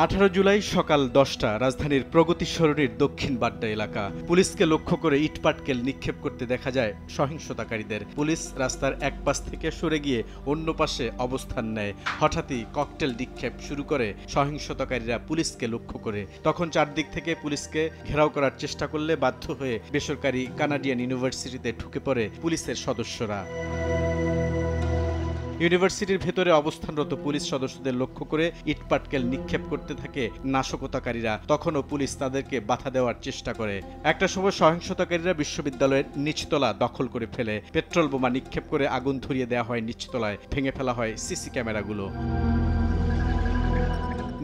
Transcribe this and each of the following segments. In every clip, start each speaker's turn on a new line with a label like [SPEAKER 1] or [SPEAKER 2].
[SPEAKER 1] 18 জুলাই সকাল 10টা রাজধানীর প্রগতি সরণির দক্ষিণ বাড্ডা এলাকা। পুলিশকে লক্ষ্য করে ইটপাটকেল নিক্ষেপ করতে দেখা যায় সহিংসতাকারীদের। পুলিশ রাস্তার এক পাশ থেকে সরে গিয়ে অন্য পাশে অবস্থান নেয়। হঠাৎই ককটেল নিক্ষেপ শুরু করে সহিংসতাকারীরা পুলিশকে লক্ষ্য করে। তখন চারদিক থেকে পুলিশকে ঘেরাও করার চেষ্টা করলে বাধ্য হয়ে বেসরকারি কানাডিয়ান ইউনিভার্সিটিতে ঢুকে পড়ে পুলিশের সদস্যরা। ইউনিভার্সিটির ভেতরে অবস্থানরত পুলিশ সদস্যদের লক্ষ্য করে ইটপাটকেল নিক্ষেপ করতে থাকে নাশকতাকারীরা। তখনও পুলিশ তাদেরকে বাধা দেওয়ার চেষ্টা করে। একটা সময় সহিংসতাকারীরা বিশ্ববিদ্যালয়ের নিচতলা দখল করে ফেলে। পেট্রোল বোমা নিক্ষেপ করে আগুন ধরিয়ে দেওয়া হয় নিচতলায়। ভেঙে ফেলা হয় সিসি ক্যামেরাগুলো।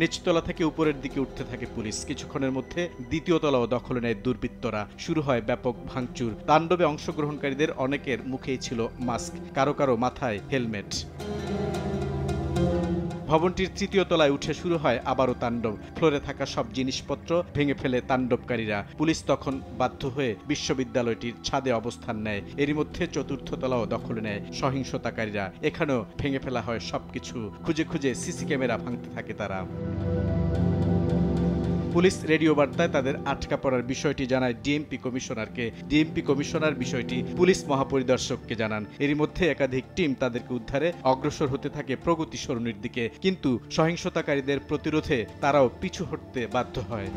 [SPEAKER 1] নিচতলা থেকে উপরের দিকে উঠতে থাকে পুলিশ। কিছুক্ষণের মধ্যে দ্বিতীয় তলাও দখলে নেয় দুর্বৃত্তরা। শুরু হয় ব্যাপক ভাঙচুর। তাণ্ডবে অংশগ্রহণকারীদের অনেকের মুখেই ছিল মাস্ক, কারো কারো মাথায় হেলমেট। ভবনটির তৃতীয় তলায় উঠে শুরু হয় আবারও তাণ্ডব। ফ্লোরে থাকা সব জিনিসপত্র ভেঙে ফেলে তাণ্ডবকারীরা। পুলিশ তখন বাধ্য হয়ে বিশ্ববিদ্যালয়টির ছাদে অবস্থান নেয়। এরই মধ্যে চতুর্থ তলাও দখলে নেয় সহিংসতাকারীরা। এখানেও ভেঙে ফেলা হয় সবকিছু। খুঁজে খুঁজে সিসি ক্যামেরা ভাঙতে থাকে তারা। পুলিশ রেডিও বার্তায় তাদের আটকা পড়ার বিষয়টি জানায় ডিএমপি কমিশনারকে। ডিএমপি কমিশনার বিষয়টি পুলিশ মহাপরিদর্শককে জানান। এরই মধ্যে একাধিক টিম তাদেরকে উদ্ধারে অগ্রসর হতে থাকে প্রগতি সরণির দিকে। কিন্তু সহিংসতাকারীদের প্রতিরোধে তারাও পিছু হটতে বাধ্য হয়।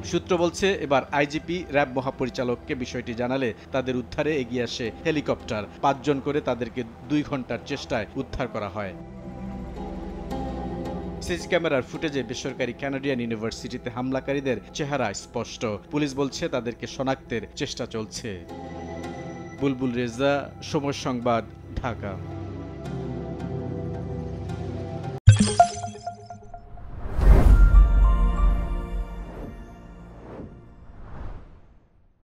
[SPEAKER 1] সূত্র বলছে, এবার আইজিপি র্যাব মহাপরিচালককে বিষয়টি জানালে তাদের উদ্ধারে এগিয়ে আসে হেলিকপ্টার। 5 জন করে তাদেরকে 2 ঘন্টার চেষ্টায় উদ্ধার করা হয়। সিসি ক্যামেরার ফুটেজে বেসরকারি কানাডিয়ান ইউনিভার্সিটিতে হামলাকারীদের চেহারা স্পষ্ট। পুলিশ বলছে তাদেরকে শনাক্তের চেষ্টা চলছে। বুলবুল রেজা, সময় সংবাদ, ঢাকা।